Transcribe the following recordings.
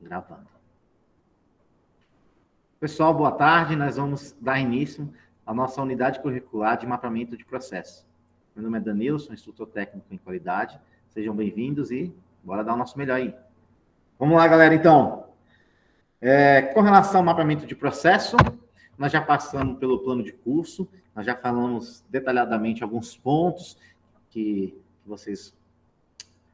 Gravando. Pessoal, boa tarde. Nós vamos dar início à nossa unidade curricular de mapeamento de processo. Meu nome é Danilson, instrutor técnico em qualidade. Sejam bem-vindos e bora dar o nosso melhor aí. Vamos lá, galera, então. Com relação ao mapeamento de processo, nós já passamos pelo plano de curso, nós já falamos detalhadamente alguns pontos que vocês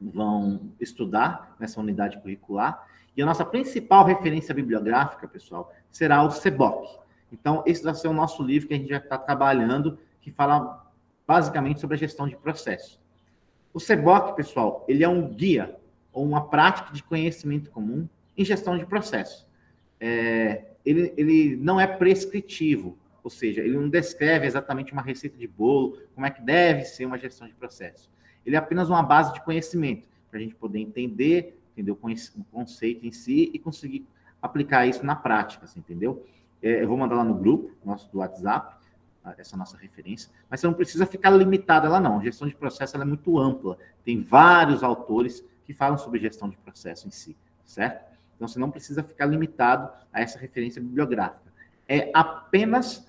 vão estudar nessa unidade curricular. E a nossa principal referência bibliográfica, pessoal, será o CBOC. Então, esse vai ser o nosso livro que a gente vai estar trabalhando, que fala basicamente sobre a gestão de processo. O CBOC, pessoal, ele é um guia ou uma prática de conhecimento comum em gestão de processo. Ele não é prescritivo, ou seja, ele não descreve exatamente uma receita de bolo, como é que deve ser uma gestão de processo. Ele é apenas uma base de conhecimento, para a gente poder entender o conceito em si e conseguir aplicar isso na prática, assim, entendeu? Eu vou mandar lá no grupo nosso do WhatsApp, essa nossa referência, mas você não precisa ficar limitada lá, não. A gestão de processo ela é muito ampla, tem vários autores que falam sobre gestão de processo em si, certo? Então, você não precisa ficar limitado a essa referência bibliográfica. É apenas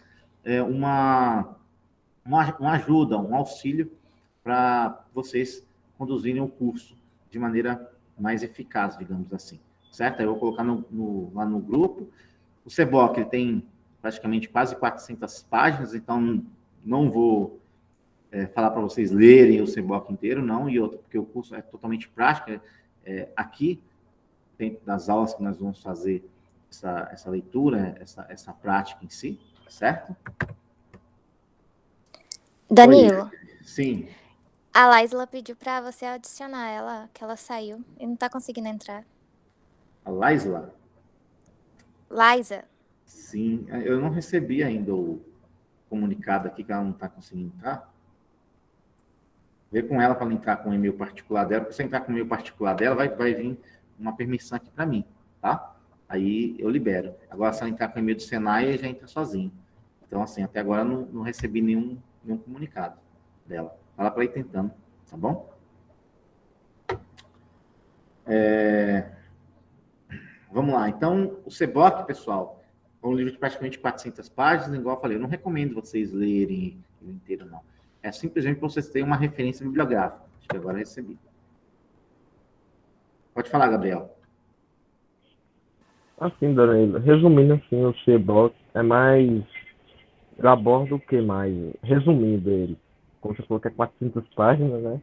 uma ajuda, um auxílio para vocês conduzirem o curso de maneira mais eficaz, digamos assim. Certo? Eu vou colocar lá no grupo. O CBOC ele tem praticamente quase 400 páginas, então não vou falar para vocês lerem o CBOC inteiro, não, e outro, porque o curso é totalmente prático. Aqui, dentro das aulas que nós vamos fazer essa leitura, essa prática em si, certo? Danilo. Oi. Sim. A Laisla pediu para você adicionar ela, que ela saiu e não tá conseguindo entrar. A Laisla? Laisa. Sim, eu não recebi ainda o comunicado aqui que ela não está conseguindo entrar. Vê com ela para ela entrar com o e-mail particular dela, porque se entrar com o e-mail particular dela, vai vir uma permissão aqui para mim, tá? Aí eu libero. Agora, se ela entrar com o e-mail do Senai, já entra sozinho. Então, assim, até agora eu não recebi nenhum comunicado dela. Fala para ir tentando, tá bom? Vamos lá. Então, o CBOC, pessoal, é um livro de praticamente 400 páginas, igual eu falei. Eu não recomendo vocês lerem ele inteiro, não. É simplesmente para vocês terem uma referência bibliográfica. Acho que agora eu recebi. Pode falar, Gabriel. Assim, Danilo, resumindo assim, o CBOC é mais aborda o que mais? Resumindo ele, como você falou que é 400 páginas, né?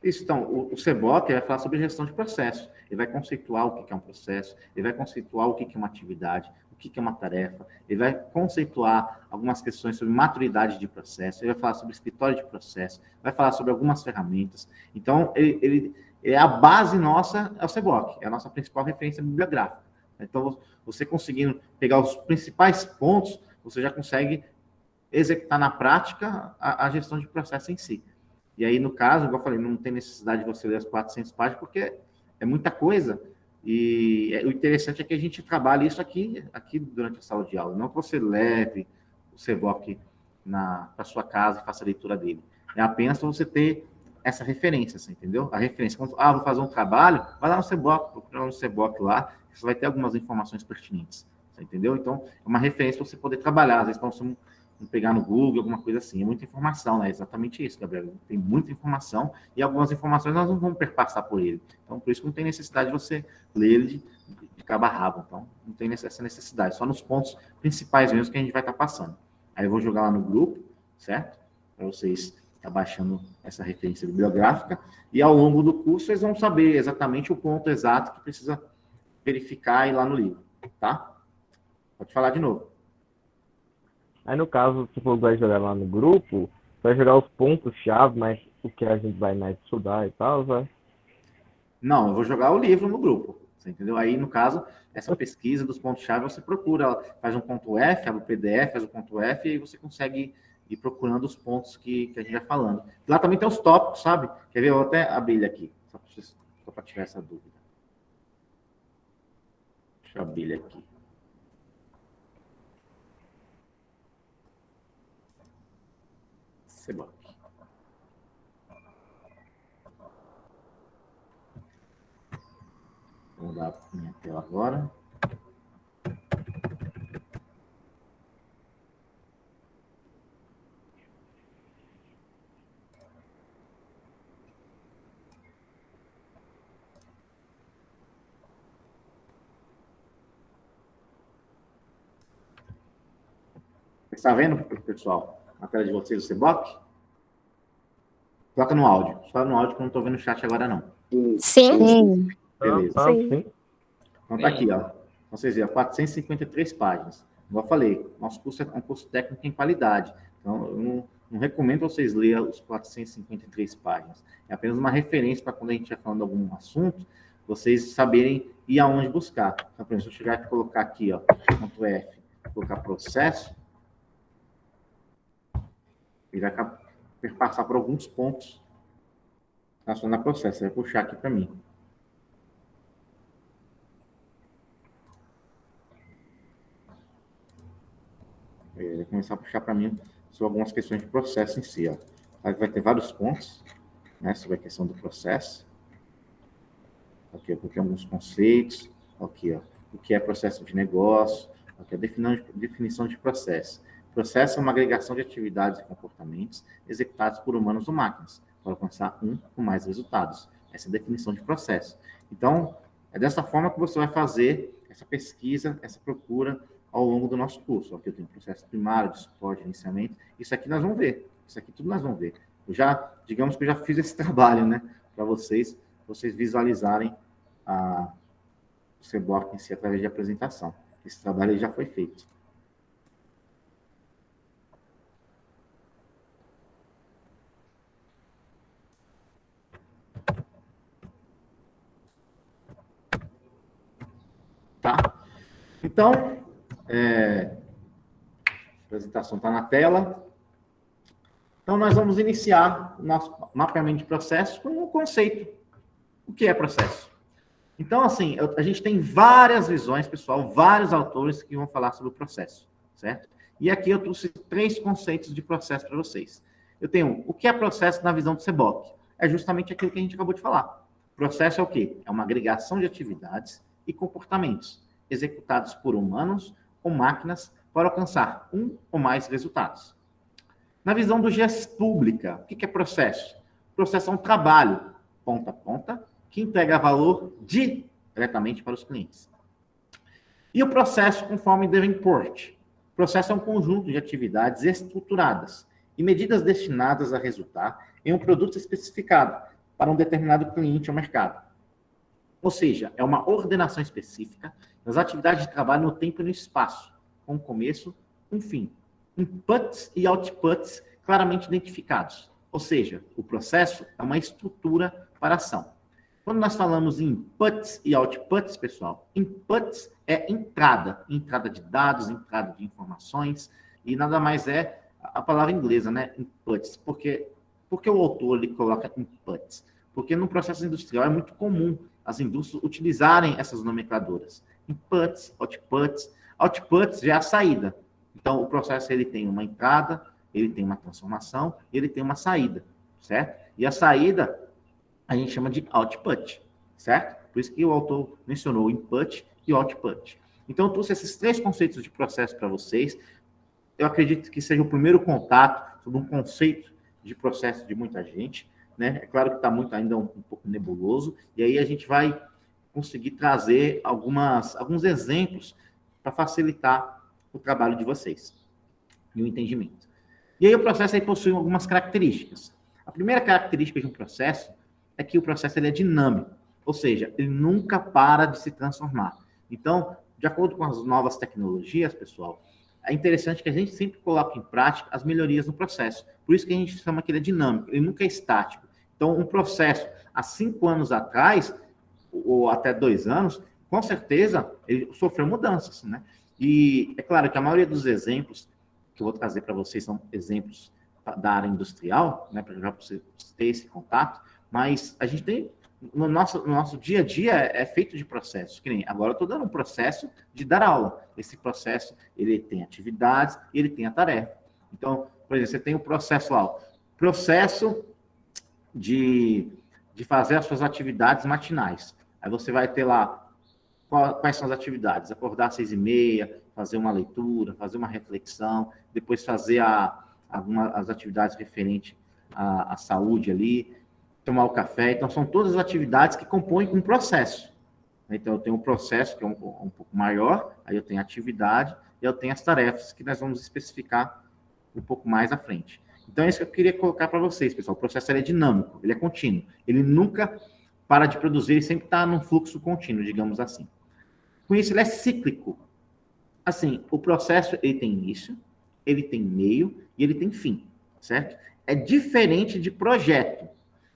Isso, então, o CBOC vai falar sobre gestão de processo. Ele vai conceituar o que é um processo, ele vai conceituar o que é uma atividade, o que é uma tarefa, ele vai conceituar algumas questões sobre maturidade de processo, ele vai falar sobre escritório de processo, vai falar sobre algumas ferramentas. Então, a base nossa é o CBOC, é a nossa principal referência bibliográfica. Então, você conseguindo pegar os principais pontos, você já consegue executar na prática a gestão de processo em si. E aí, no caso, igual eu falei, não tem necessidade de você ler as 400 páginas, porque é muita coisa. E o interessante é que a gente trabalhe isso aqui durante a sala de aula. Não que você leve o CBOC para sua casa e faça a leitura dele. É apenas para você ter essa referência, assim, entendeu? A referência. Quando, vou fazer um trabalho, vai lá no CBOC, procura no CBOC lá, que você vai ter algumas informações pertinentes. Você entendeu? Então, é uma referência para você poder trabalhar. Às vezes, para você pegar no Google, alguma coisa assim. É muita informação, né? É exatamente isso, Gabriel. Tem muita informação e algumas informações nós não vamos perpassar por ele. Então, por isso que não tem necessidade de você ler ele de cabo a rabo. Então, não tem essa necessidade. Só nos pontos principais mesmo que a gente vai estar passando. Aí eu vou jogar lá no grupo, certo? Para vocês estar baixando essa referência bibliográfica. E ao longo do curso, vocês vão saber exatamente o ponto exato que precisa verificar aí lá no livro, tá? Pode falar de novo. Aí no caso, se for vai jogar lá no grupo, vai jogar os pontos-chave, mas o que a gente vai mais estudar e tal, vai. Não, eu vou jogar o livro no grupo. Você entendeu? Aí, no caso, essa pesquisa dos pontos-chave, você procura, faz um ponto F, abre o PDF, faz o ponto F, e aí você consegue ir procurando os pontos que a gente vai falando. Lá também tem os tópicos, sabe? Quer ver? Eu vou até abrir ele aqui, só para tirar essa dúvida. Deixa eu abrir ele aqui. CBOC. mudar a minha tela agora. Está vendo, pessoal, a tela de vocês, o CBOC? Coloca no áudio. Só no áudio, que eu não estou vendo o chat agora, não. Sim. Beleza. Sim. Então tá aqui, ó. Vocês viram, 453 páginas. Como eu falei, nosso curso é um curso técnico em qualidade. Então, eu não recomendo vocês lerem os 453 páginas. É apenas uma referência para quando a gente estiver falando de algum assunto, vocês saberem ir aonde buscar. Então, por exemplo, se eu chegar aqui e colocar aqui, ó, ponto F, colocar processo, ele vai passar por alguns pontos relacionados a processo. Vai puxar aqui para mim. Ele vai começar a puxar para mim sobre algumas questões de processo em si. Ó. Aí vai ter vários pontos, né, sobre a questão do processo. Aqui eu coloquei alguns conceitos. Aqui, ó, o que é processo de negócio. Aqui a definição de processo. Processo é uma agregação de atividades e comportamentos executados por humanos ou máquinas para alcançar um ou mais resultados. Essa é a definição de processo. Então, é dessa forma que você vai fazer essa pesquisa, essa procura ao longo do nosso curso. Aqui eu tenho processo primário, de suporte, de iniciamento. Isso aqui nós vamos ver. Isso aqui tudo nós vamos ver. Digamos que eu já fiz esse trabalho, né? Para vocês visualizarem o CBOC em si através de apresentação. Esse trabalho já foi feito. Tá? Então, a apresentação está na tela. Então, nós vamos iniciar o nosso mapeamento de processo com um conceito. O que é processo? Então, assim, a gente tem várias visões, pessoal, vários autores que vão falar sobre o processo, certo? E aqui eu trouxe 3 conceitos de processo para vocês. Eu tenho o que é processo na visão do CBOC. É justamente aquilo que a gente acabou de falar. Processo é o quê? É uma agregação de atividades e comportamentos executados por humanos ou máquinas para alcançar um ou mais resultados. Na visão do GES Pública, o que é processo? Processo é um trabalho, ponta a ponta, que entrega valor diretamente para os clientes. E o processo conforme Davenport. O processo é um conjunto de atividades estruturadas e medidas destinadas a resultar em um produto especificado para um determinado cliente ou mercado. Ou seja, é uma ordenação específica das atividades de trabalho no tempo e no espaço, com um começo e um fim. Inputs e outputs claramente identificados. Ou seja, o processo é uma estrutura para a ação. Quando nós falamos em inputs e outputs, pessoal, inputs é entrada de dados, entrada de informações, e nada mais é a palavra inglesa, né? Inputs. Porque o autor ele coloca inputs? Porque no processo industrial é muito comum as indústrias utilizarem essas nomencladuras. Inputs, outputs. Outputs já é a saída. Então, o processo ele tem uma entrada, ele tem uma transformação, ele tem uma saída, certo? E a saída a gente chama de output, certo? Por isso que o autor mencionou input e output. Então, eu trouxe esses 3 conceitos de processo para vocês. Eu acredito que seja o primeiro contato sobre um conceito de processo de muita gente, né? É claro que está ainda um pouco nebuloso, e aí a gente vai conseguir trazer alguns exemplos para facilitar o trabalho de vocês e o entendimento. E aí o processo aí possui algumas características. A primeira característica de um processo é que o processo ele é dinâmico, ou seja, ele nunca para de se transformar. Então, de acordo com as novas tecnologias, pessoal, é interessante que a gente sempre coloque em prática as melhorias no processo. Por isso que a gente chama que ele é dinâmico, ele nunca é estático. Então, um processo há 5 anos atrás, ou até 2 anos, com certeza, ele sofreu mudanças, né? E é claro que a maioria dos exemplos que eu vou trazer para vocês são exemplos da área industrial, né, para já você ter esse contato, mas a gente tem, no nosso dia a dia, é feito de processos. Que nem agora eu estou dando um processo de dar aula. Esse processo, ele tem atividades e ele tem a tarefa. Então, por exemplo, você tem o processo lá, processo de fazer as suas atividades matinais. Aí você vai ter lá Quais são as atividades? Acordar às 6h30, fazer uma leitura, fazer uma reflexão, depois fazer as atividades referentes à saúde ali, tomar o café. Então, são todas as atividades que compõem um processo. Então, eu tenho um processo que é um pouco maior, aí eu tenho a atividade e eu tenho as tarefas que nós vamos especificar um pouco mais à frente. Então, é isso que eu queria colocar para vocês, pessoal. O processo ele é dinâmico, ele é contínuo. Ele nunca para de produzir, ele sempre está num fluxo contínuo, digamos assim. Com isso, ele é cíclico. Assim, o processo ele tem início, ele tem meio e ele tem fim, certo? É diferente de projeto.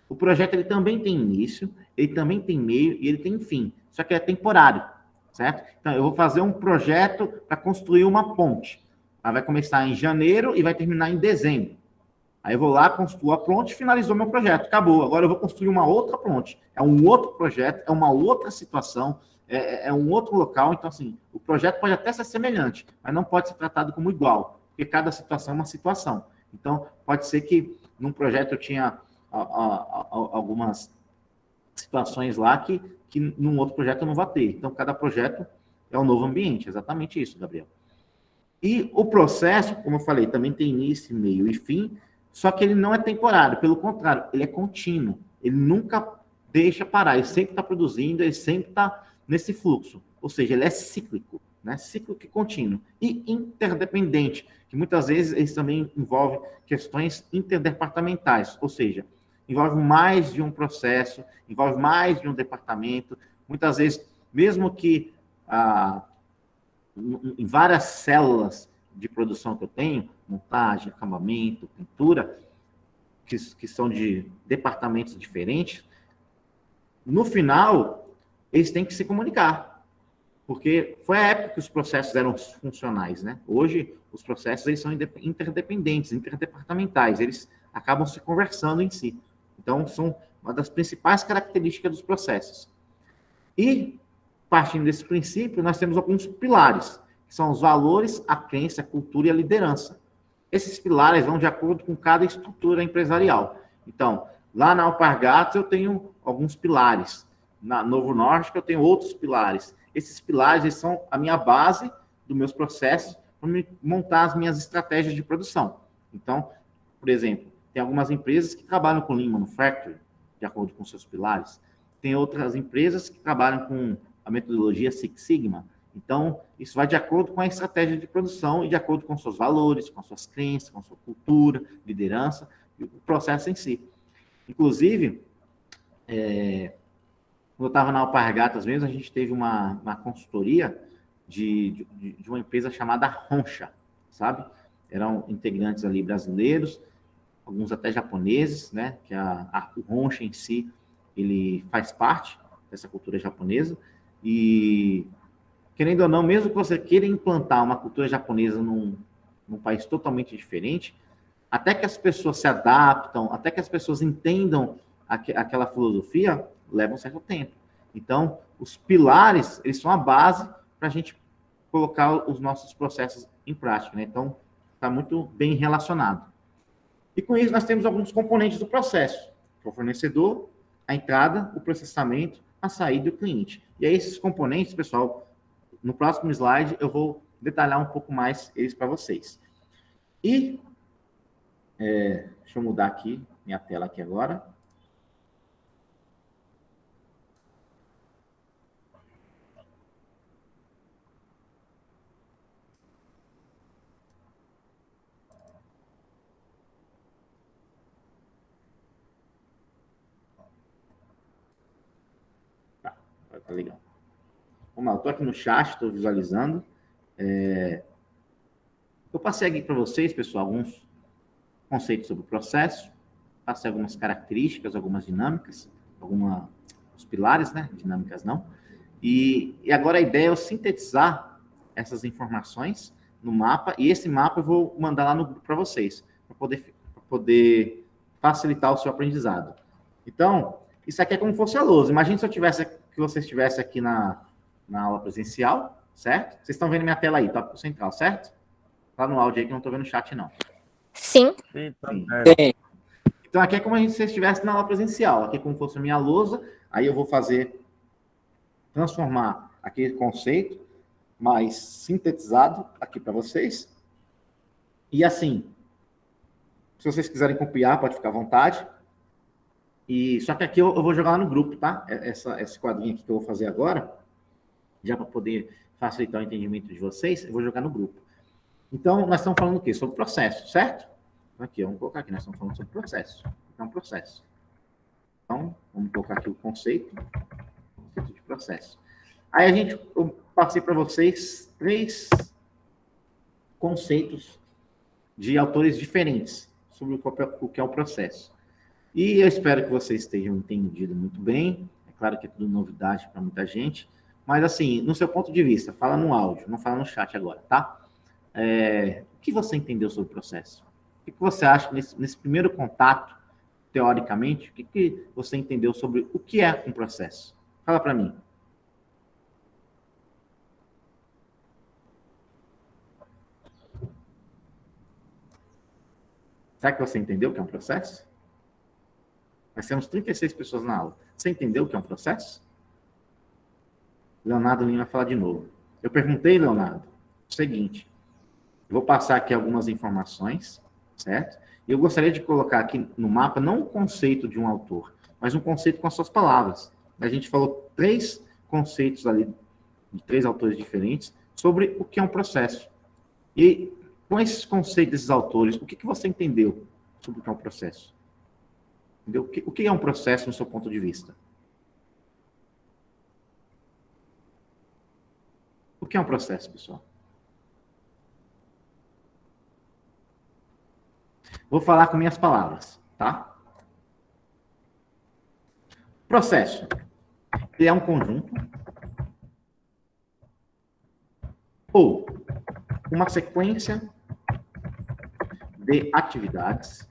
O projeto ele também tem início, ele também tem meio e ele tem fim. Só que é temporário, certo? Então, eu vou fazer um projeto para construir uma ponte. Ela vai começar em janeiro e vai terminar em dezembro. Aí eu vou lá, construo a ponte, finalizou meu projeto, acabou. Agora eu vou construir uma outra ponte. É um outro projeto, é uma outra situação, é um outro local. Então, assim, o projeto pode até ser semelhante, mas não pode ser tratado como igual, porque cada situação é uma situação. Então, pode ser que num projeto eu tinha algumas situações lá que num outro projeto eu não vou ter. Então, cada projeto é um novo ambiente. Exatamente isso, Gabriel. E o processo, como eu falei, também tem início, meio e fim, só que ele não é temporário, pelo contrário, ele é contínuo. Ele nunca deixa parar, ele sempre está produzindo, ele sempre está nesse fluxo. Ou seja, ele é cíclico, né? Cíclico e contínuo. E interdependente, que muitas vezes eles também envolvem questões interdepartamentais, ou seja, envolve mais de um processo, envolve mais de um departamento. Muitas vezes, mesmo que em várias células de produção que eu tenho, montagem, acabamento, pintura, que são de departamentos diferentes, no final, eles têm que se comunicar. Porque foi a época que os processos eram funcionais, né? Hoje, os processos eles são interdependentes, interdepartamentais, eles acabam se conversando em si. Então, são uma das principais características dos processos. E, partindo desse princípio, nós temos alguns pilares, que são os valores, a crença, a cultura e a liderança. Esses pilares vão de acordo com cada estrutura empresarial. Então, lá na Alpargatas eu tenho alguns pilares. Na Novo Norte eu tenho outros pilares. Esses pilares eles são a minha base dos meus processos para montar as minhas estratégias de produção. Então, por exemplo, tem algumas empresas que trabalham com Lean Manufacturing, de acordo com seus pilares. Tem outras empresas que trabalham com a metodologia Six Sigma. Então, isso vai de acordo com a estratégia de produção e de acordo com seus valores, com suas crenças, com sua cultura, liderança e o processo em si. Inclusive, quando eu estava na Alpargatas mesmo, a gente teve uma consultoria de uma empresa chamada Honcha, sabe? Eram integrantes ali brasileiros, alguns até japoneses, né? Que o Honcha em si, ele faz parte dessa cultura japonesa e, querendo ou não, mesmo que você queira implantar uma cultura japonesa num país totalmente diferente, até que as pessoas se adaptam, até que as pessoas entendam aquela filosofia, leva um certo tempo. Então, os pilares, eles são a base para a gente colocar os nossos processos em prática, né? Então, está muito bem relacionado. E com isso, nós temos alguns componentes do processo, que é o fornecedor, a entrada, o processamento, a saída e o cliente. E aí, esses componentes, pessoal, no próximo slide, eu vou detalhar um pouco mais eles para vocês. E, deixa eu mudar aqui, minha tela aqui agora. Tá legal. Vamos lá, eu estou aqui no chat, estou visualizando. Eu passei aqui para vocês, pessoal, alguns conceitos sobre o processo, passei algumas características, algumas dinâmicas, os pilares, né? Dinâmicas não. E agora a ideia é eu sintetizar essas informações no mapa, e esse mapa eu vou mandar lá no grupo para vocês, para poder facilitar o seu aprendizado. Então, isso aqui é como se fosse a lousa. Imagine se você estivesse aqui na aula presencial, certo? Vocês estão vendo minha tela aí, tópico central, certo? Tá no áudio aí que eu não estou vendo o chat, não. Sim. Sim. Então, aqui é como se você estivesse na aula presencial. Aqui é como se fosse a minha lousa. Aí eu vou transformar aquele conceito mais sintetizado aqui para vocês. E assim, se vocês quiserem copiar, pode ficar à vontade. E só que aqui eu vou jogar lá no grupo, tá? Esse quadrinho aqui que eu vou fazer agora, já para poder facilitar o entendimento de vocês, eu vou jogar no grupo. Então, nós estamos falando o quê? Sobre processo, certo? Aqui, vamos colocar aqui, nós estamos falando sobre processo. É um processo. Então, vamos colocar aqui o conceito de processo. Aí eu passei para vocês 3 conceitos de autores diferentes sobre o que é o processo. E eu espero que vocês tenham entendido muito bem. É claro que é tudo novidade para muita gente, mas assim, no seu ponto de vista, fala no áudio, não fala no chat agora, tá? O que você entendeu sobre o processo? O que você acha nesse primeiro contato, teoricamente, o que você entendeu sobre o que é um processo? Fala para mim. Será que você entendeu o que é um processo? Nós temos 36 pessoas na aula. Você entendeu o que é um processo? Leonardo Lima vai falar de novo. Eu perguntei, Leonardo, o seguinte. Eu vou passar aqui algumas informações, certo? E eu gostaria de colocar aqui no mapa, não um conceito de um autor, mas um conceito com as suas palavras. A gente falou 3 conceitos ali, de 3 autores diferentes, sobre o que é um processo. E com esses conceitos desses autores, o que você entendeu sobre o que é um processo? Entendeu? O que é um processo no seu ponto de vista? O que é um processo, pessoal? Vou falar com minhas palavras, tá? Processo. Ele é um conjunto ou uma sequência de atividades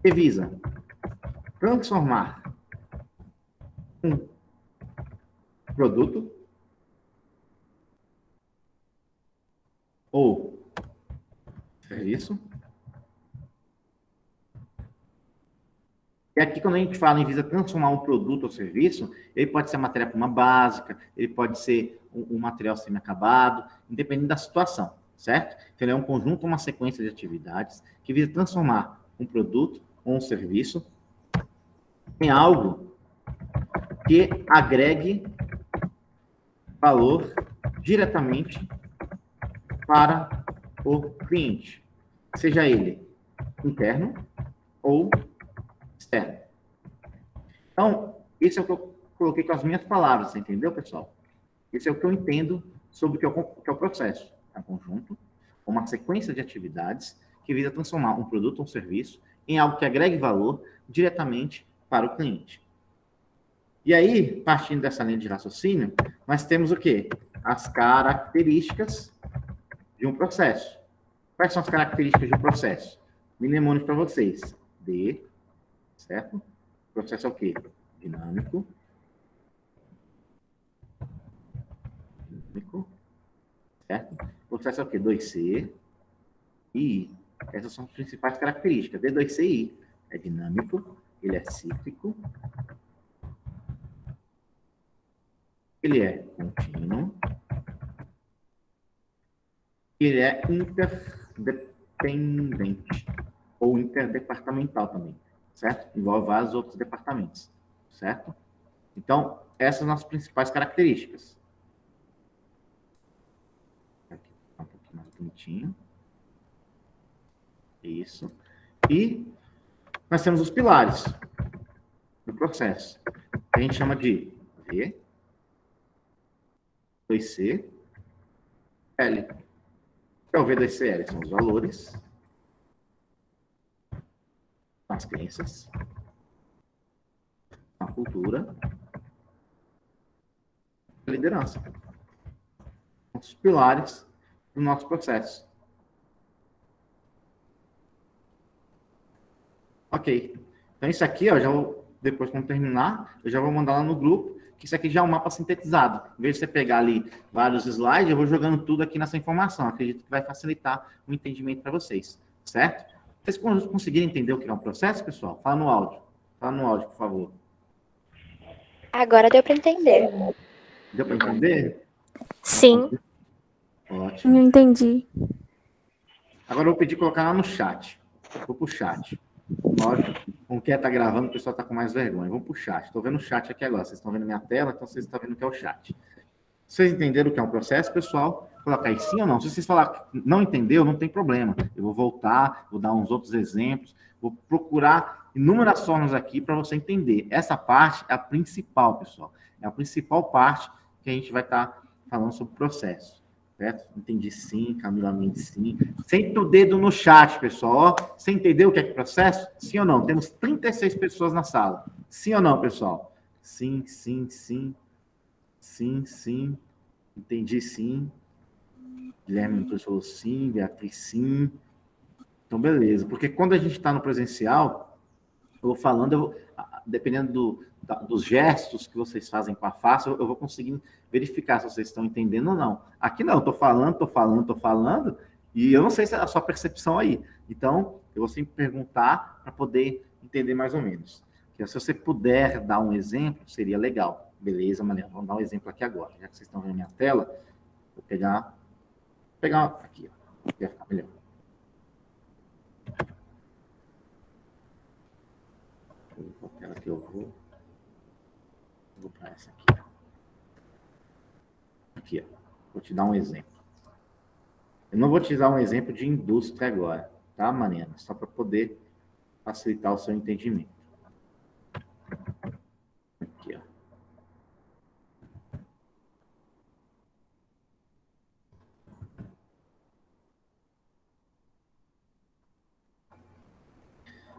que visa transformar um produto ou serviço. E aqui, quando a gente fala em visa transformar um produto ou serviço, ele pode ser matéria-prima básica, ele pode ser um material semi-acabado, independente da situação, certo? Então, ele é um conjunto, uma sequência de atividades que visa transformar um produto ou um serviço em algo que agregue valor diretamente para o cliente, seja ele interno ou externo. Então, esse é o que eu coloquei com as minhas palavras, entendeu, pessoal? Esse é o que eu entendo sobre o que é o processo. É um conjunto, uma sequência de atividades que visa transformar um produto ou um serviço em algo que agregue valor diretamente para o cliente. E aí, partindo dessa linha de raciocínio, nós temos o quê? As características de um processo. Quais são as características de um processo? Mnemônico para vocês. D, certo? O processo é o quê? Dinâmico. Certo? O processo é o quê? 2C e I. Essas são as principais características. D2C e I. É dinâmico, ele é cíclico, ele é contínuo, ele é interdependente ou interdepartamental também, certo? Envolve vários outros departamentos, certo? Então, essas são as principais características. Aqui, um pouquinho mais bonitinho. Isso. E nós temos os pilares do processo, que a gente chama de V, 2C, L. O que é o V2CL? São os valores, as crenças, a cultura, a liderança. São os pilares do nosso processo. Ok. Então, isso aqui, ó, já vou, depois, quando terminar, eu já vou mandar lá no grupo, que isso aqui já é um mapa sintetizado. Em vez de você pegar ali vários slides, eu vou jogando tudo aqui nessa informação. Acredito que vai facilitar o entendimento para vocês, certo? Vocês conseguiram entender o que é um processo, pessoal? Fala no áudio. Fala no áudio, por favor. Agora deu para entender. Deu para entender? Sim, Ótimo. Não entendi. Agora eu vou pedir colocar lá no chat. Vou pro chat. Lógico, com quem está gravando, o pessoal está com mais vergonha. Vamos pro chat. Estou vendo o chat aqui agora. Vocês estão vendo minha tela, então vocês estão vendo o que é o chat. Vocês entenderam o que é um processo, pessoal? Colocar aí sim ou não. Se vocês falar que não entendeu, não tem problema. Eu vou voltar, vou dar uns outros exemplos, vou procurar inúmeras formas aqui para você entender. Essa parte é a principal, pessoal. É a principal parte que a gente vai estar falando sobre o processo. Certo? Entendi sim, Camila Mendes sim. Senta o dedo no chat, pessoal. Ó, você entendeu o que é processo? Sim ou não? Temos 36 pessoas na sala. Sim ou não, pessoal? Sim, sim, sim. Sim, sim. Entendi sim. Guilherme Antunes falou sim. Beatriz sim. Então, beleza. Porque quando a gente está no presencial, eu vou falando, dependendo dos gestos que vocês fazem com a face, eu vou conseguindo verificar se vocês estão entendendo ou não. Aqui não, estou falando, e eu não sei se é a sua percepção aí. Então, eu vou sempre perguntar para poder entender mais ou menos. Se você puder dar um exemplo, seria legal. Beleza, Maria? Vamos dar um exemplo aqui agora. Já que vocês estão vendo a minha tela, vou pegar aqui, ó. Vai ficar melhor. Qual tela que eu vou? Vou para essa aqui. Aqui, ó. Vou te dar um exemplo. Eu não vou te dar um exemplo de indústria agora, tá, Mariana? Só para poder facilitar o seu entendimento. Aqui, ó.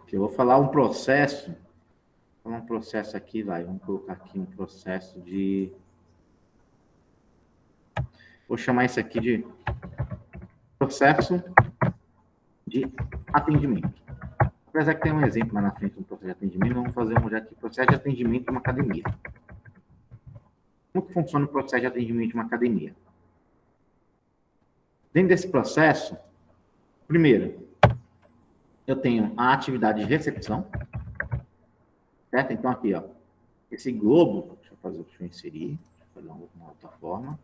Aqui eu vou falar um processo. Vou falar um processo aqui, vai. Vamos colocar aqui um processo de... Vou chamar isso aqui de processo de atendimento. Apesar que tem um exemplo lá na frente do processo de atendimento, vamos fazer um já aqui, processo de atendimento de uma academia. Como que funciona o processo de atendimento de uma academia? Dentro desse processo, primeiro, eu tenho a atividade de recepção, certo? Então aqui, ó, esse globo, deixa eu inserir, deixa eu fazer uma outra forma.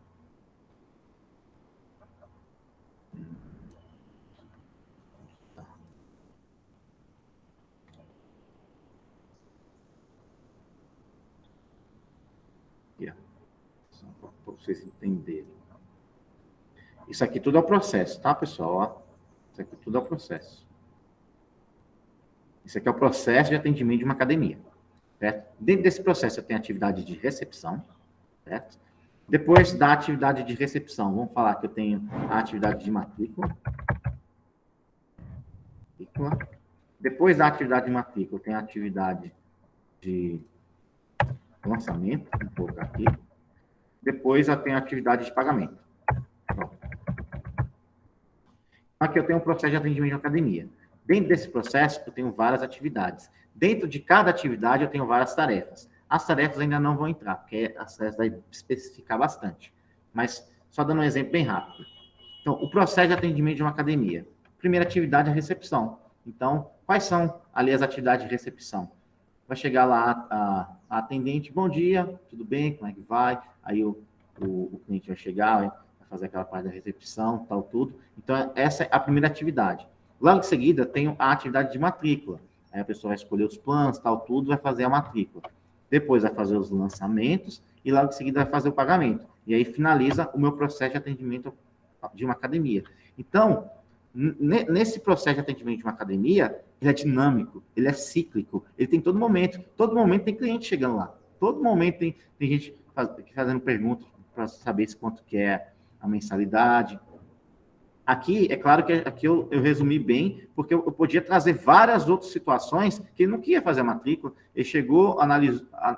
Para vocês entenderem. Isso aqui tudo é o processo, tá, pessoal? Ó, isso aqui tudo é o processo. Isso aqui é o processo de atendimento de uma academia, certo? Dentro desse processo eu tenho a atividade de recepção, certo? Depois da atividade de recepção, vamos falar que eu tenho a atividade de matrícula. Depois da atividade de matrícula, eu tenho a atividade de lançamento, vou colocar aqui. Depois eu tenho a atividade de pagamento. Pronto. Aqui eu tenho um processo de atendimento de academia. Dentro desse processo, eu tenho várias atividades. Dentro de cada atividade, eu tenho várias tarefas. As tarefas ainda não vão entrar, porque as tarefas vai especificar bastante. Mas, só dando um exemplo bem rápido. Então, o processo de atendimento de uma academia. Primeira atividade é a recepção. Então, quais são ali as atividades de recepção? Vai chegar lá a atendente, bom dia, tudo bem, como é que vai? Aí o cliente vai chegar, vai fazer aquela parte da recepção, tal, tudo. Então, essa é a primeira atividade. Logo em seguida, tem a atividade de matrícula. Aí a pessoa vai escolher os planos, tal, tudo, vai fazer a matrícula. Depois vai fazer os lançamentos e logo em seguida vai fazer o pagamento. E aí finaliza o meu processo de atendimento de uma academia. Então, nesse processo de atendimento de uma academia, ele é dinâmico, ele é cíclico, ele tem todo momento tem cliente chegando lá, todo momento tem gente fazendo perguntas para saber quanto que é a mensalidade. Aqui, é claro que aqui eu resumi bem, porque eu podia trazer várias outras situações que ele não queria fazer a matrícula, ele chegou,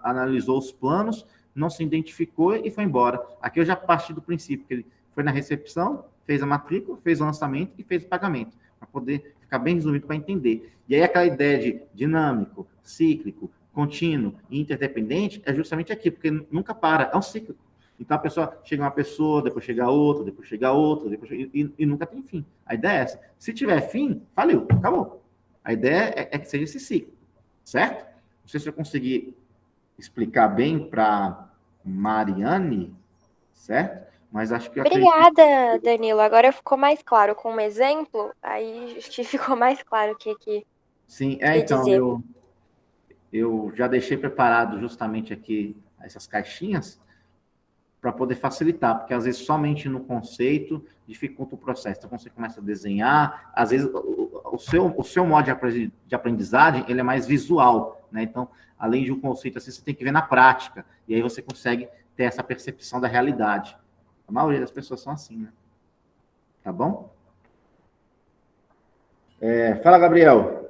analisou os planos, não se identificou e foi embora. Aqui eu já parti do princípio que ele foi na recepção, fez a matrícula, fez o lançamento e fez o pagamento, para poder ficar bem resumido para entender. E aí aquela ideia de dinâmico, cíclico, contínuo e interdependente é justamente aqui, porque nunca para, é um ciclo. Então a pessoa chega uma pessoa, depois chega outra, depois chega outra, e nunca tem fim. A ideia é essa. Se tiver fim, faliu, acabou. A ideia é que seja esse ciclo, certo? Não sei se eu consegui explicar bem para Mariane. certo? Mas acho que eu acredito... Obrigada, Danilo. Agora ficou mais claro com um exemplo, aí acho que ficou mais claro o que Sim, quer então, dizer. eu já deixei preparado justamente aqui essas caixinhas para poder facilitar, porque às vezes somente no conceito dificulta o processo. Então, quando você começa a desenhar, às vezes o seu modo de aprendizagem ele é mais visual, né? Então, além de um conceito assim, você tem que ver na prática, e aí você consegue ter essa percepção da realidade. A maioria das pessoas são assim, né? Tá bom? Fala, Gabriel.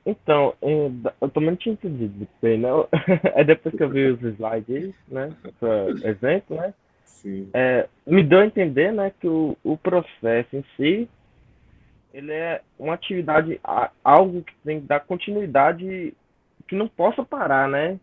Então, eu também não tinha entendido muito bem, não. É depois que eu vi os slides aí, né? Esse exemplo, né? Sim. Me deu a entender, né, que o processo em si, ele é uma atividade, algo que tem que dar continuidade, que não possa parar, né?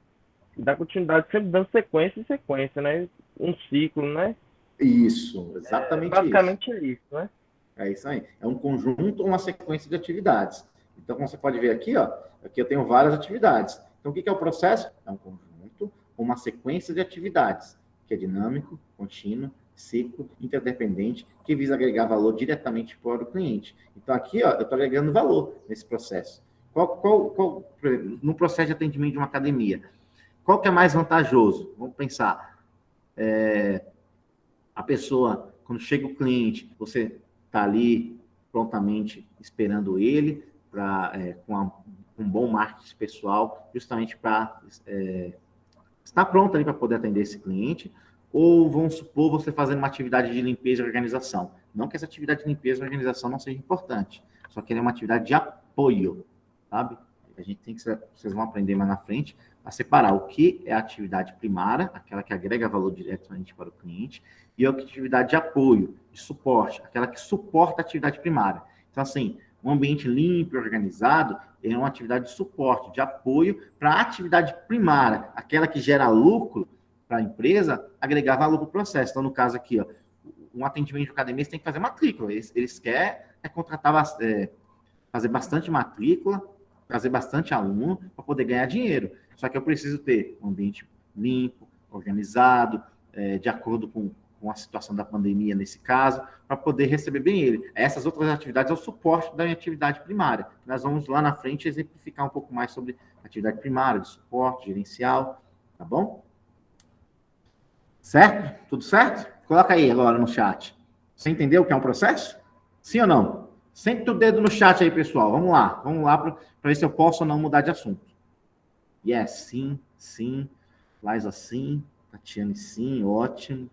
Dar continuidade sempre dando sequência e sequência, né? Um ciclo, né? Isso, exatamente isso. Basicamente é isso, né? É isso aí. É um conjunto, uma sequência de atividades. Então, como você pode ver aqui, ó, aqui eu tenho várias atividades. Então, o que é o processo? É um conjunto, uma sequência de atividades, que é dinâmico, contínuo, ciclo, interdependente, que visa agregar valor diretamente para o cliente. Então, aqui, ó, eu estou agregando valor nesse processo. No processo de atendimento de uma academia, qual que é mais vantajoso? Vamos pensar. A pessoa, quando chega o cliente, você está ali prontamente esperando ele, com um bom marketing pessoal, justamente para estar pronto ali para poder atender esse cliente, ou vamos supor você fazendo uma atividade de limpeza e organização. Não que essa atividade de limpeza e organização não seja importante, só que ela é uma atividade de apoio, sabe? A gente tem que, vocês vão aprender mais na frente, a separar o que é a atividade primária, aquela que agrega valor diretamente para o cliente, e a atividade de apoio, de suporte, aquela que suporta a atividade primária. Então, assim, um ambiente limpo e organizado é uma atividade de suporte, de apoio para a atividade primária, aquela que gera lucro para a empresa, agregar valor para o processo. Então, no caso aqui, ó, um atendimento de academia, você tem que fazer matrícula. Eles querem contratar, fazer bastante matrícula, trazer bastante aluno para poder ganhar dinheiro. Só que eu preciso ter um ambiente limpo, organizado, de acordo com a situação da pandemia nesse caso, para poder receber bem ele. Essas outras atividades é o suporte da minha atividade primária. Nós vamos lá na frente exemplificar um pouco mais sobre atividade primária, de suporte, gerencial, tá bom? Certo? Tudo certo? Coloca aí agora no chat. Você entendeu o que é um processo? Sim ou não? Sente o dedo no chat aí, pessoal. Vamos lá para ver se eu posso ou não mudar de assunto. Yes, sim. Liza, sim. Tatiane, sim. Ótimo.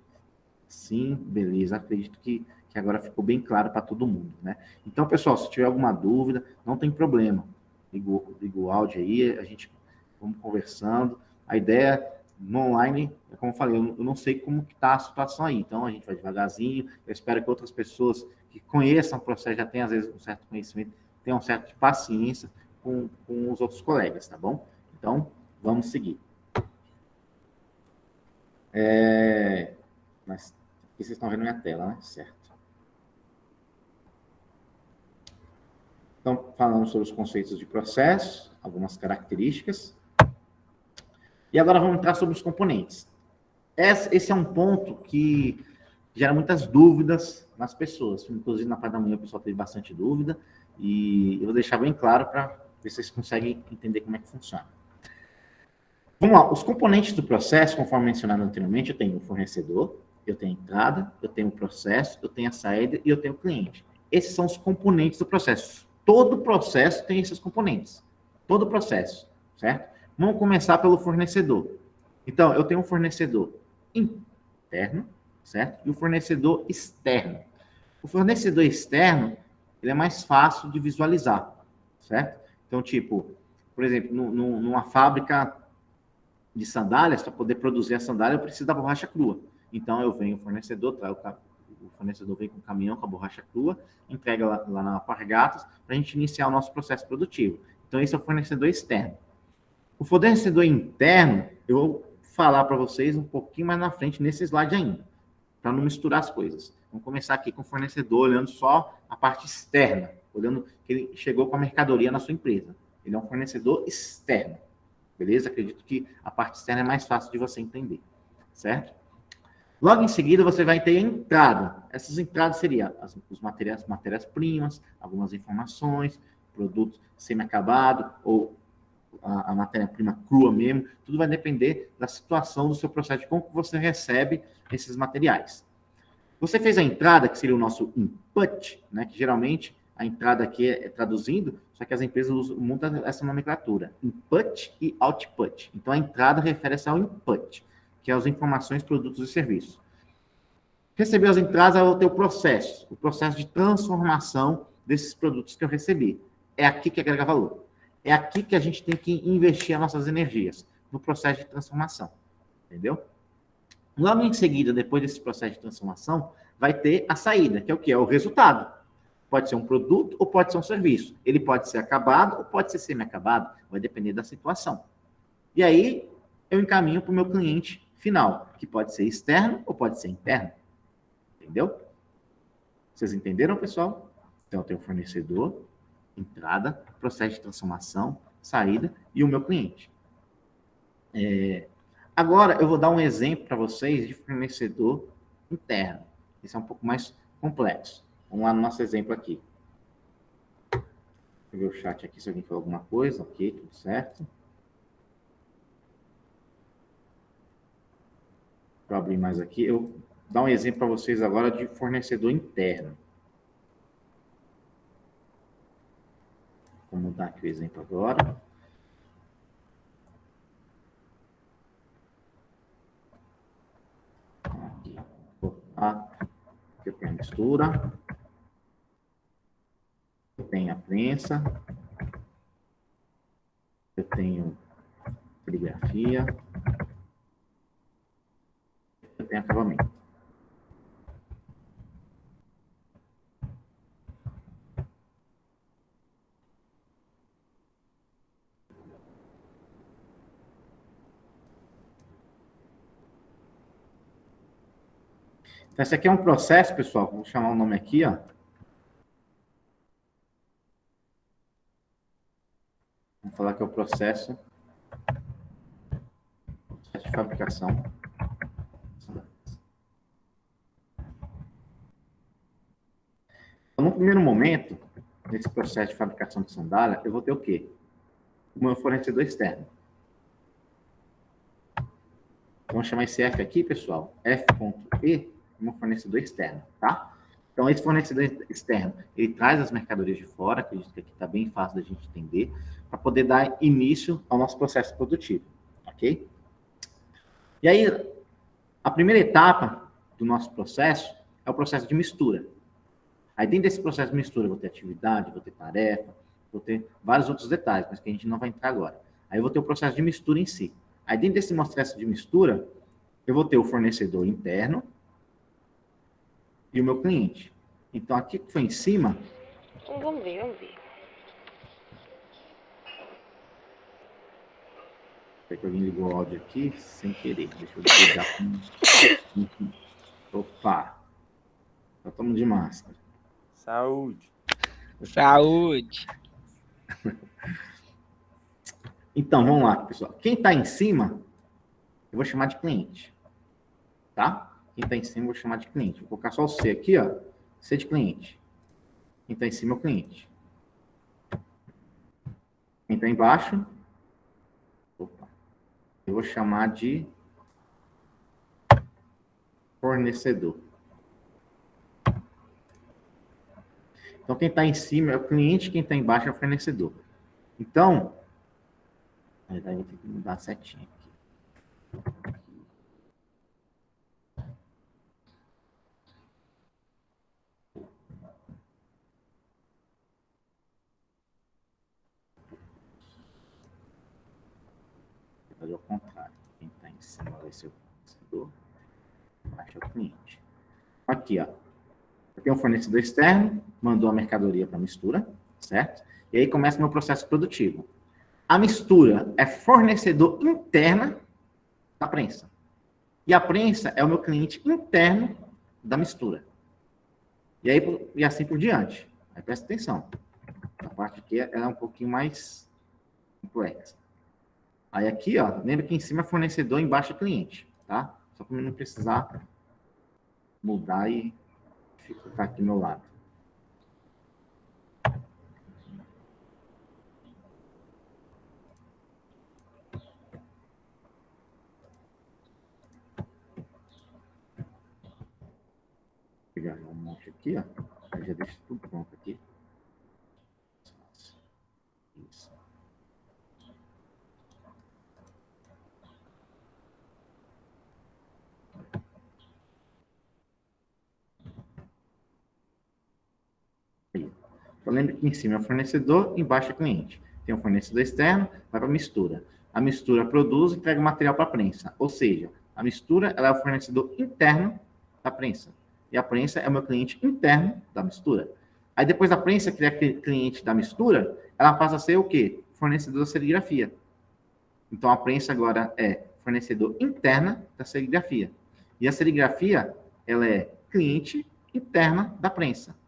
Sim, beleza. Acredito que agora ficou bem claro para todo mundo, né? Então, pessoal, se tiver alguma dúvida, não tem problema. Liga o áudio aí, a gente vamos conversando. A ideia no online, como eu falei, eu não sei como que está a situação aí, então a gente vai devagarzinho. Eu espero que outras pessoas que conheçam o processo, já tenham, às vezes, um certo conhecimento, tenham um certo de paciência com os outros colegas, tá bom? Então, vamos seguir. Mas aqui vocês estão vendo minha tela, né? Certo. Então, falamos sobre os conceitos de processo, algumas características. E agora vamos entrar sobre os componentes. Esse é um ponto que gera muitas dúvidas nas pessoas. Inclusive, na parte da manhã, o pessoal teve bastante dúvida. E eu vou deixar bem claro para ver se vocês conseguem entender como é que funciona. Vamos lá. Os componentes do processo, conforme mencionado anteriormente, eu tenho o fornecedor, eu tenho a entrada, eu tenho o processo, eu tenho a saída e eu tenho o cliente. Esses são os componentes do processo. Todo processo tem esses componentes. Todo processo, certo? Vamos começar pelo fornecedor. Então, eu tenho um fornecedor interno, certo? E o fornecedor externo. O fornecedor externo, ele é mais fácil de visualizar, certo? Então, tipo, por exemplo, numa fábrica de sandálias, para poder produzir a sandália, eu preciso da borracha crua. Então, eu venho o fornecedor, o fornecedor vem com o caminhão com a borracha crua, entrega lá na Alpargatas, para a gente iniciar o nosso processo produtivo. Então, esse é o fornecedor externo. O fornecedor interno, eu vou falar para vocês um pouquinho mais na frente, nesse slide ainda, para não misturar as coisas. Vamos começar aqui com o fornecedor, olhando só a parte externa, olhando que ele chegou com a mercadoria na sua empresa. Ele é um fornecedor externo, beleza? Acredito que a parte externa é mais fácil de você entender. certo? Logo em seguida, você vai ter a entrada. Essas entradas seriam os matérias-primas, algumas informações, produto semi-acabado ou a matéria-prima crua mesmo. Tudo vai depender da situação do seu processo, de como você recebe esses materiais. Você fez a entrada, que seria o nosso input, né? Que geralmente a entrada aqui é traduzindo, só que as empresas usam muito essa nomenclatura, input e output. Então, a entrada refere-se ao input, que é as informações, produtos e serviços. Recebeu as entradas, eu vou ter o processo de transformação desses produtos que eu recebi. É aqui que agrega valor. É aqui que a gente tem que investir as nossas energias, no processo de transformação. Entendeu? Logo em seguida, depois desse processo de transformação, vai ter a saída, que é o quê? É o resultado. Pode ser um produto ou pode ser um serviço. Ele pode ser acabado ou pode ser semi-acabado. Vai depender da situação. E aí, eu encaminho para o meu cliente final, que pode ser externo ou pode ser interno. Entendeu? Vocês entenderam, pessoal? Então, eu tenho o fornecedor, entrada, processo de transformação, saída e o meu cliente. Agora, eu vou dar um exemplo para vocês de fornecedor interno. Esse é um pouco mais complexo. Vamos lá no nosso exemplo aqui. Deixa eu ver o chat aqui, se alguém falou alguma coisa. Ok, tudo certo. Vou abrir mais aqui. Eu vou dar um exemplo para vocês agora de fornecedor interno. Vou mudar aqui o exemplo agora. Aqui. Aqui eu tenho a mistura. Eu tenho a prensa. Eu tenho serigrafia. Eu tenho acabamento. Então, esse aqui é um processo, pessoal. Vou chamar o nome aqui, ó. Vamos falar que é o processo de fabricação. Então, no primeiro momento, nesse processo de fabricação de sandália, eu vou ter o quê? O meu fornecedor externo. Vamos chamar esse F aqui, pessoal, F.E, como fornecedor externo, tá? Então, esse fornecedor externo, ele traz as mercadorias de fora, acredito que aqui está bem fácil da gente entender, para poder dar início ao nosso processo produtivo, ok? E aí, a primeira etapa do nosso processo é o processo de mistura. Aí, dentro desse processo de mistura, eu vou ter atividade, vou ter tarefa, vou ter vários outros detalhes, mas que a gente não vai entrar agora. Aí, eu vou ter o processo de mistura em si. Aí, dentro desse processo de mistura, eu vou ter o fornecedor interno e o meu cliente. Então, aqui que foi em cima... Vamos ver. Sei que alguém ligou o áudio aqui sem querer. Deixa eu desligar. Opa! Já estamos de máscara. Saúde. Saúde. Então, vamos lá, pessoal. Quem está em cima, eu vou chamar de cliente. Tá? Quem está em cima, eu vou chamar de cliente. Vou colocar só o C aqui, ó. C de cliente. Quem está em cima é o cliente. Quem está embaixo, opa, eu vou chamar de fornecedor. Então, quem está em cima é o cliente, quem está embaixo é o fornecedor. Então, aí eu vou ter que mudar a setinha aqui. Vou fazer ao contrário. Quem está em cima vai ser o fornecedor, embaixo é o cliente. Aqui, ó. Eu tenho um fornecedor externo, mandou a mercadoria para mistura, certo? E aí começa o meu processo produtivo. A mistura é fornecedor interna da prensa. E a prensa é o meu cliente interno da mistura. E aí, e assim por diante. Aí presta atenção. A parte aqui ela é um pouquinho mais complexa. Aí aqui, ó, lembra que em cima é fornecedor, embaixo é cliente, tá? Só para não precisar mudar e ficar aqui do meu lado. Vou pegar um monte aqui, ó. Aí já deixo tudo pronto aqui. Isso. Eu lembro que em cima é o fornecedor, embaixo é cliente. Tem um fornecedor externo, vai para a mistura. A mistura produz e entrega o material para a prensa. Ou seja, a mistura ela é o fornecedor interno da prensa. E a prensa é o meu cliente interno da mistura. Aí depois da prensa, que é cliente da mistura, ela passa a ser o quê? Fornecedor da serigrafia. Então a prensa agora é fornecedor interna da serigrafia. E a serigrafia, ela é cliente interna da prensa.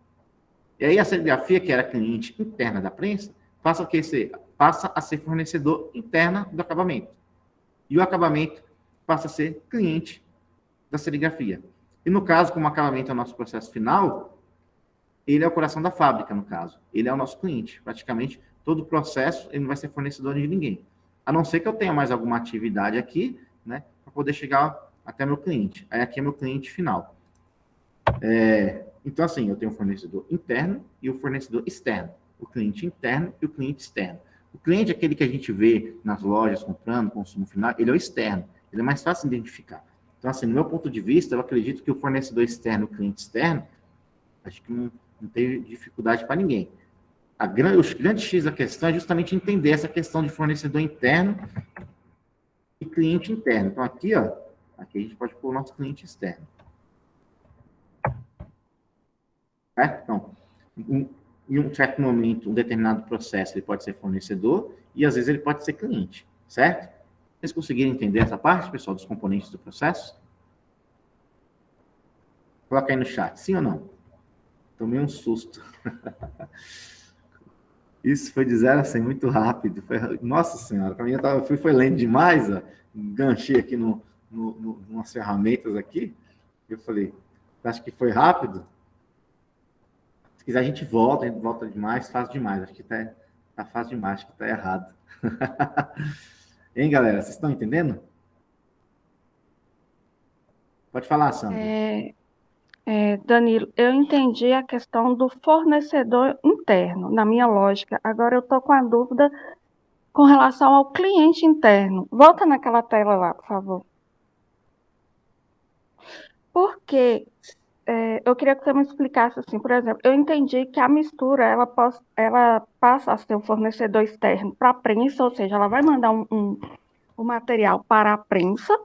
E aí a serigrafia, que era cliente interna da prensa, passa a ser fornecedor interna do acabamento. E o acabamento passa a ser cliente da serigrafia. E no caso, como o acabamento é o nosso processo final, ele é o coração da fábrica, no caso. Ele é o nosso cliente. Praticamente, todo o processo, ele não vai ser fornecedor de ninguém. A não ser que eu tenha mais alguma atividade aqui, né, para poder chegar até meu cliente. Aí aqui é meu cliente final. Então, assim, eu tenho o fornecedor interno e o fornecedor externo. O cliente interno e o cliente externo. O cliente, aquele que a gente vê nas lojas comprando, consumo final, ele é o externo. Ele é mais fácil de identificar. Então, assim, no meu ponto de vista, eu acredito que o fornecedor externo e o cliente externo, acho que não teve dificuldade para ninguém. O grande X da questão é justamente entender essa questão de fornecedor interno e cliente interno. Então, aqui, ó, aqui a gente pode pôr o nosso cliente externo. Certo? Então, em um certo momento, um determinado processo, ele pode ser fornecedor e, às vezes, ele pode ser cliente. Certo? Vocês conseguiram entender essa parte, pessoal, dos componentes do processo? Coloca aí no chat, sim ou não? Tomei um susto. Isso foi de 0 a 100 muito rápido. Nossa Senhora, para mim foi lento demais. Ó. Enganchei aqui umas ferramentas aqui. Eu falei, acho que foi rápido? Se quiser, a gente volta demais, faz demais. Acho que tá fácil demais, acho que tá errado. Hein, galera? Vocês estão entendendo? Pode falar, Sandra. Danilo, eu entendi a questão do fornecedor interno, na minha lógica. Agora eu estou com a dúvida com relação ao cliente interno. Volta naquela tela lá, por favor. Porque eu queria que você me explicasse assim, por exemplo, eu entendi que a mistura ela passa a ser um fornecedor externo para a prensa, ou seja, ela vai mandar um material para a prensa,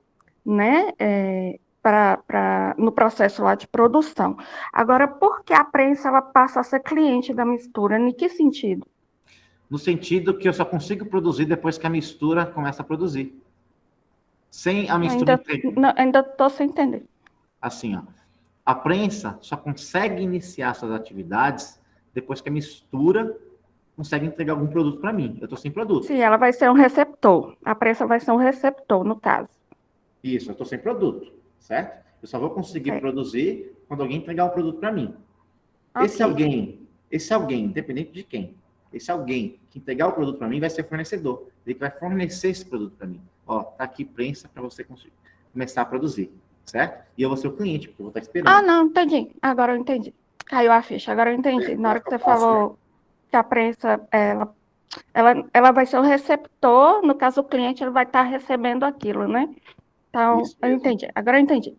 né? No processo lá de produção. Agora, por que a prensa ela passa a ser cliente da mistura? Em que sentido? No sentido que eu só consigo produzir depois que a mistura começa a produzir. Sem a mistura... Ainda estou sem entender. Assim, ó. A prensa só consegue iniciar suas atividades depois que a mistura consegue entregar algum produto para mim. Eu estou sem produto. Sim, ela vai ser um receptor. A prensa vai ser um receptor, no caso. Isso, eu estou sem produto, certo? Eu só vou conseguir produzir quando alguém entregar um produto para mim. Okay. Esse alguém, independente de quem, esse alguém que entregar o produto para mim vai ser fornecedor. Ele que vai fornecer esse produto para mim. Ó, tá aqui prensa para você começar a produzir, certo? E eu vou ser o cliente, porque eu vou estar esperando. Ah, não, entendi. Agora eu entendi. Caiu a ficha, agora eu entendi. Na hora que você falou que a prensa, ela vai ser o receptor, no caso o cliente ele vai estar recebendo aquilo, né? Então, eu entendi. Agora eu entendi.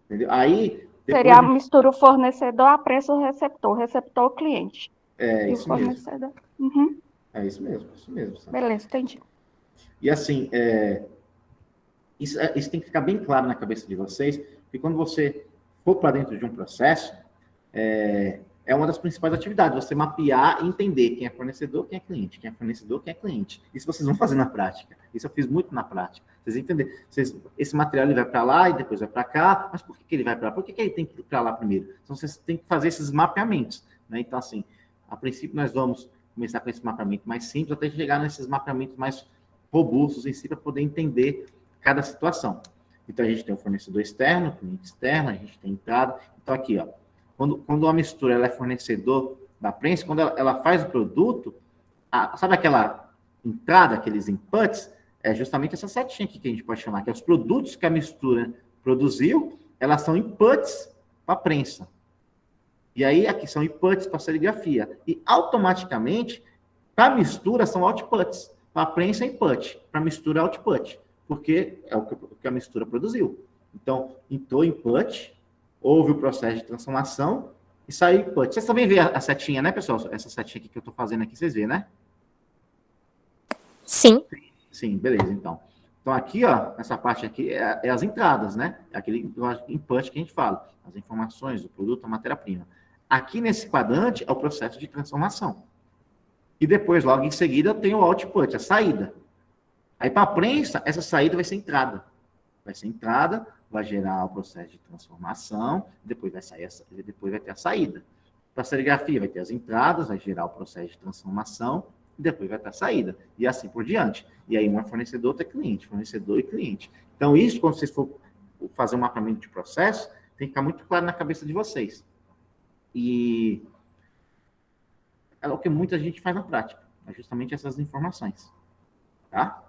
Entendeu? Aí... Seria a mistura o fornecedor, a prensa o receptor o cliente. É, e isso o fornecedor. mesmo. Uhum. É isso mesmo. Sabe? Beleza, entendi. E assim, isso tem que ficar bem claro na cabeça de vocês, que quando você for para dentro de um processo, é uma das principais atividades, você mapear e entender quem é fornecedor, quem é cliente, quem é fornecedor, quem é cliente. Isso vocês vão fazer na prática. Isso eu fiz muito na prática. Vocês entendem? Esse material ele vai para lá e depois vai para cá, mas por que ele vai para lá? Por que ele tem que ir para lá primeiro? Então, vocês têm que fazer esses mapeamentos. Né? Então, assim, a princípio nós vamos começar com esse mapeamento mais simples, até chegar nesses mapeamentos mais robustos em si, para poder entender cada situação. Então, a gente tem o fornecedor externo, o cliente externo, a gente tem entrada. Então, aqui, ó, quando uma mistura ela é fornecedor da prensa, quando ela faz o produto, sabe aquela entrada, aqueles inputs? É justamente essa setinha aqui que a gente pode chamar, que é os produtos que a mistura produziu, elas são inputs para a prensa. E aí, aqui são inputs para a serigrafia. E, automaticamente, para a mistura, são outputs. Para a prensa, é input. Para a mistura, é output. Porque é o que a mistura produziu. Então, entrou input, houve o processo de transformação e saiu input. Vocês também veem a setinha, né, pessoal? Essa setinha aqui que eu estou fazendo aqui, vocês veem, né? Sim. Sim, beleza, então. Então, aqui, ó, essa parte aqui é as entradas, né? É aquele input que a gente fala. As informações, o produto, a matéria-prima. Aqui, nesse quadrante, é o processo de transformação. E depois, logo em seguida, tem o output, a saída. Aí, para a prensa, essa saída vai ser entrada. Vai ser entrada, vai gerar o processo de transformação, depois vai sair, depois vai ter a saída. Para a serigrafia, vai ter as entradas, vai gerar o processo de transformação, e depois vai ter a saída. E assim por diante. E aí, um é fornecedor, outro é cliente, fornecedor e cliente. Então, isso, quando vocês for fazer um mapeamento de processo, tem que ficar muito claro na cabeça de vocês. E é o que muita gente faz na prática. É justamente essas informações. Tá?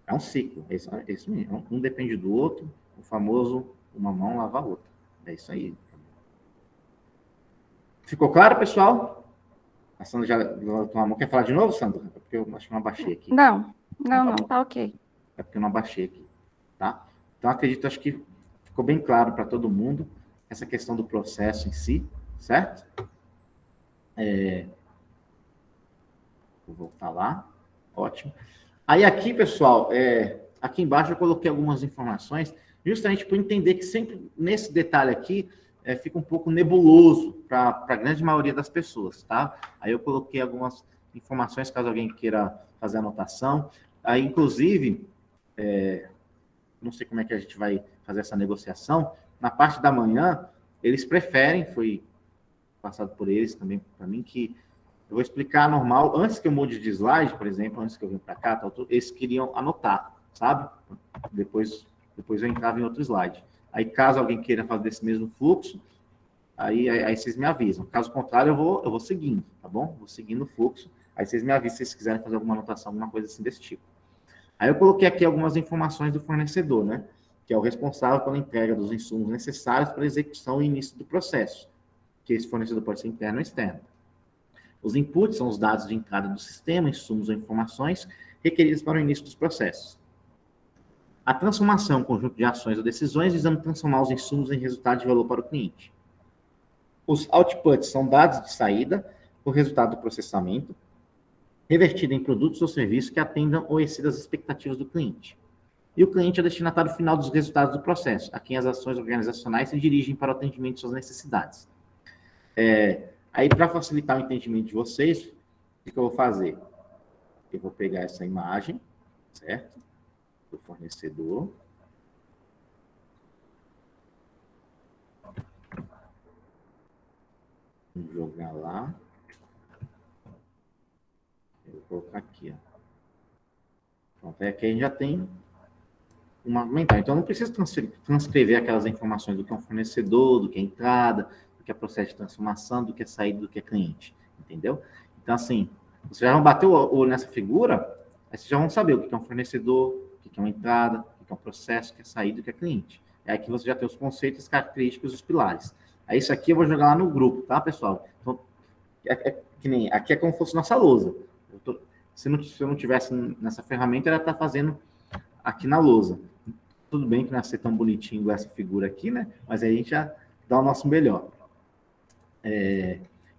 É um ciclo. É isso mesmo. Um depende do outro. O famoso, uma mão lava a outra. É isso aí. Ficou claro, pessoal? A Sandra já levantou a mão. Quer falar de novo, Sandra? É porque eu acho que não abaixei aqui. Não, tá ok. É porque eu não abaixei aqui. Tá? Então, acho que ficou bem claro para todo mundo essa questão do processo em si, certo? Vou voltar lá. Ótimo. Aí aqui, pessoal, aqui embaixo eu coloquei algumas informações, justamente para entender que sempre nesse detalhe aqui fica um pouco nebuloso para a grande maioria das pessoas, tá? Aí eu coloquei algumas informações, caso alguém queira fazer anotação. Aí, inclusive, não sei como é que a gente vai fazer essa negociação, na parte da manhã, eles preferem, foi passado por eles também para mim, que eu vou explicar normal, antes que eu mude de slide, por exemplo, antes que eu venha para cá, eles queriam anotar, sabe? Depois eu entrava em outro slide. Aí, caso alguém queira fazer esse mesmo fluxo, aí vocês me avisam. Caso contrário, eu vou seguindo, tá bom? Vou seguindo o fluxo. Aí vocês me avisam se vocês quiserem fazer alguma anotação, alguma coisa assim desse tipo. Aí eu coloquei aqui algumas informações do fornecedor, né? Que é o responsável pela entrega dos insumos necessários para a execução e início do processo. Que esse fornecedor pode ser interno ou externo. Os inputs são os dados de entrada do sistema, insumos ou informações requeridos para o início dos processos. A transformação é um conjunto de ações ou decisões visando transformar os insumos em resultado de valor para o cliente. Os outputs são dados de saída, o resultado do processamento, revertido em produtos ou serviços que atendam ou excedam as expectativas do cliente. E o cliente é o destinatário final dos resultados do processo, a quem as ações organizacionais se dirigem para o atendimento de suas necessidades. Aí, para facilitar o entendimento de vocês, o que eu vou fazer? Eu vou pegar essa imagem, certo? Do fornecedor. Vou jogar lá. Eu vou colocar aqui, ó. Pronto, aqui a gente já tem uma aumentar. Então, eu não preciso transcrever aquelas informações do que é um fornecedor, do que é entrada, do que é processo de transformação, do que é saída, do que é cliente. Entendeu? Então, assim, vocês já vão bater o olho nessa figura, aí vocês já vão saber o que é um fornecedor, o que é uma entrada, o que é um processo, o que é saída, o que é cliente. É aqui você já tem os conceitos, as características, os pilares. Aí isso aqui eu vou jogar lá no grupo, tá, pessoal? Então, que nem, aqui é como se fosse nossa lousa. Se eu não tivesse nessa ferramenta, ela está fazendo aqui na lousa. Tudo bem que não ia ser tão bonitinho essa figura aqui, né? Mas aí a gente já dá o nosso melhor.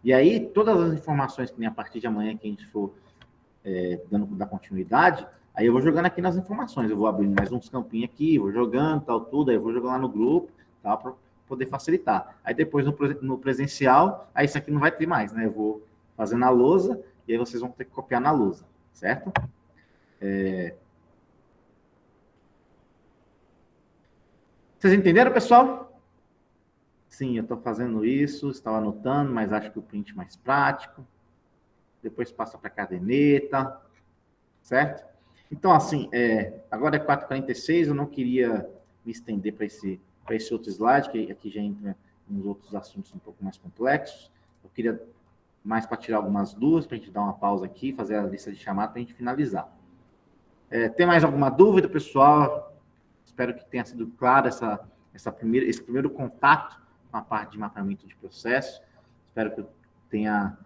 E aí, todas as informações que nem a partir de amanhã que a gente for da continuidade, aí eu vou jogando aqui nas informações. Eu vou abrindo mais uns campinhos aqui, vou jogando, tal, tudo, aí eu vou jogando lá no grupo, tal, para poder facilitar. Aí depois no presencial, aí isso aqui não vai ter mais, né? Eu vou fazer na lousa, e aí vocês vão ter que copiar na lousa, certo? Vocês entenderam, pessoal? Sim, eu estou fazendo isso, estava anotando, mas acho que o print é mais prático. Depois passa para a caderneta, certo? Então, assim, agora é 4h46, eu não queria me estender para esse outro slide, que aqui já entra uns outros assuntos um pouco mais complexos. Eu queria mais para tirar algumas dúvidas, para a gente dar uma pausa aqui, fazer a lista de chamada para a gente finalizar. Tem mais alguma dúvida, pessoal? Espero que tenha sido claro esse primeiro contato com a parte de mapeamento de processo. Espero que eu tenha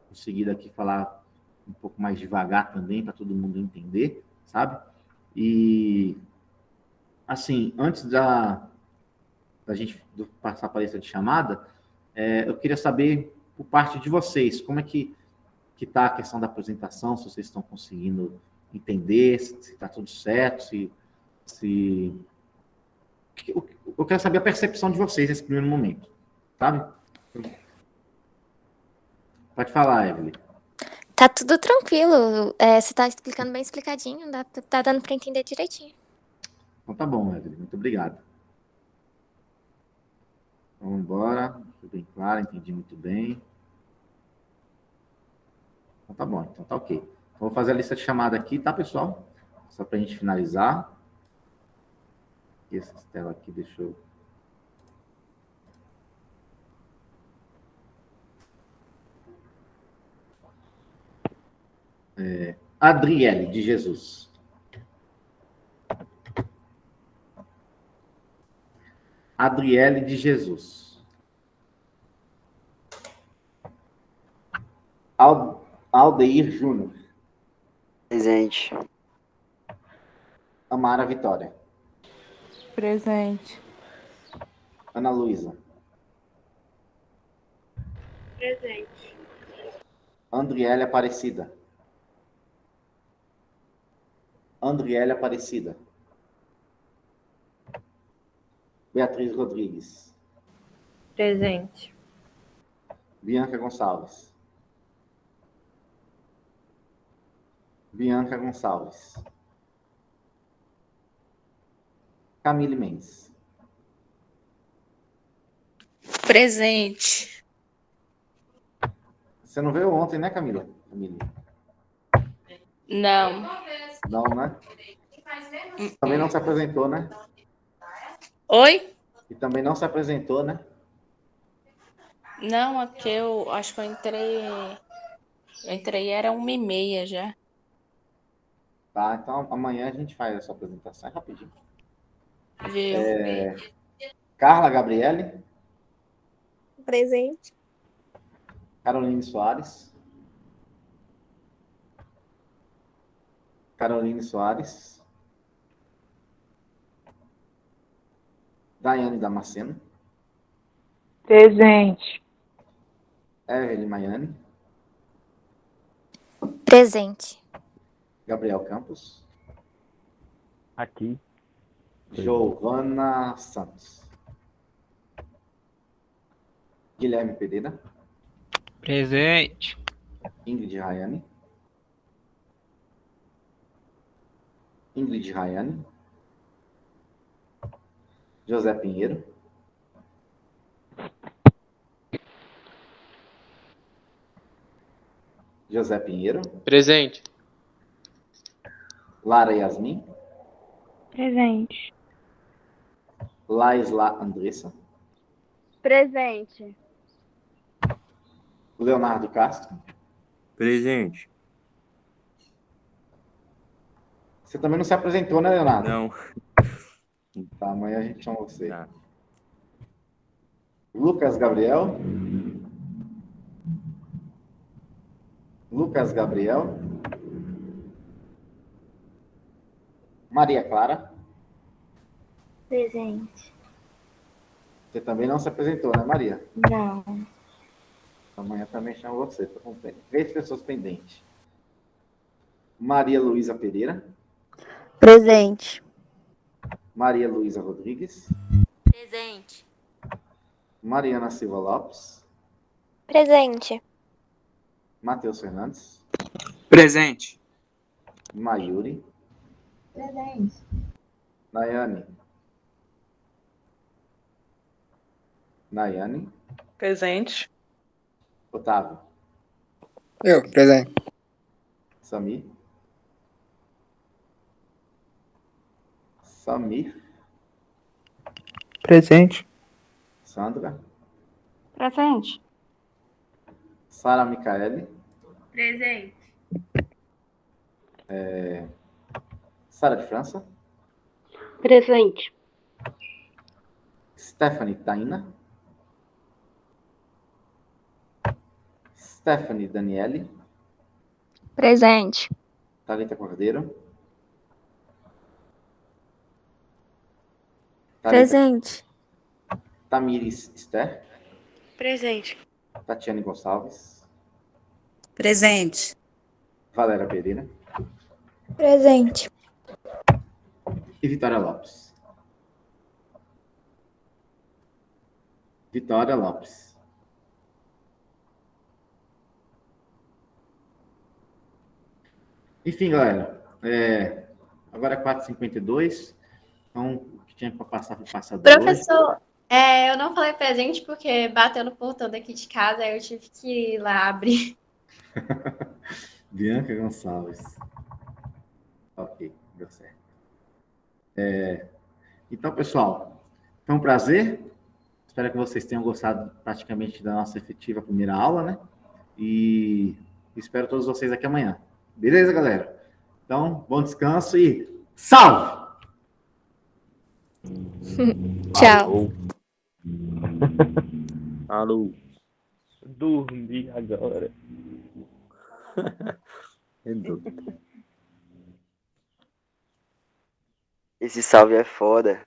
conseguido aqui falar um pouco mais devagar também, para todo mundo entender, sabe? E, assim, antes da gente passar para a lista de chamada, eu queria saber, por parte de vocês, como é que está a questão da apresentação, se vocês estão conseguindo entender, se está tudo certo, eu quero saber a percepção de vocês nesse primeiro momento, sabe? Pode falar, Evelyn. Tá tudo tranquilo. Você tá explicando bem explicadinho, tá dando para entender direitinho. Então tá bom, Evelyn, muito obrigado. Vamos embora, foi bem claro, entendi muito bem. Então tá bom, então tá ok. Então, vou fazer a lista de chamada aqui, tá, pessoal? Só para a gente finalizar. E essa tela aqui, deixa eu... Adriele de Jesus. Adriele de Jesus. Aldeir Júnior. Presente. Amara Vitória. Presente. Ana Luísa. Presente. Andriele Aparecida. Andriele Aparecida. Beatriz Rodrigues. Presente. Bianca Gonçalves. Bianca Gonçalves. Camille Mendes. Presente. Você não veio ontem, né, Camila? Camille? Não. Não, né? Também não se apresentou, né? Oi? E também não se apresentou, né? Não, aqui eu acho que eu entrei. Eu entrei, era 1h30 já. Tá, então amanhã a gente faz essa apresentação rapidinho. Viu? Carla Gabriele. Presente. Caroline Soares. Caroline Soares. Daiane Damasceno. Presente. Evelyn Maiane. Presente. Gabriel Campos. Aqui. Giovana Santos. Guilherme Pereira. Presente. Ingrid Rayane. Ingrid Rayane. José Pinheiro. José Pinheiro. Presente. Lara Yasmin. Presente. Laisla Andressa. Presente. Leonardo Castro. Presente. Você também não se apresentou, né, Leonardo? Não. Tá, amanhã a gente chama você. Tá. Lucas Gabriel. Lucas Gabriel. Maria Clara. Presente. Você também não se apresentou, né, Maria? Não. Amanhã também chamo você. Tô com 3 pessoas pendentes. Maria Luísa Pereira. Presente. Maria Luísa Rodrigues. Presente. Mariana Silva Lopes. Presente. Matheus Fernandes. Presente. Mayuri. Presente. Nayane. Nayane. Presente. Otávio. Eu, presente. Samir. Samir. Presente. Sandra. Presente. Sara Micaele. Presente. Sara de França. Presente. Stephanie Taina. Stephanie Daniele. Presente. Thalita Cordeiro. Thalita Presente. Tamires Esther. Presente. Tatiane Gonçalves. Presente. Valéria Pereira. Presente. E Vitória Lopes. Vitória Lopes. Enfim, galera. Agora é 4h52. Então, o que tinha para passar foi passado hoje. Professor, eu não falei presente porque bateu no portão daqui de casa, aí eu tive que ir lá abrir. Bianca Gonçalves. Ok, deu certo. Então, pessoal, foi um prazer. Espero que vocês tenham gostado praticamente da nossa efetiva primeira aula, né? E espero todos vocês aqui amanhã. Beleza, galera? Então, bom descanso e salve! Tchau. Alô. Dormi agora. Esse salve é foda.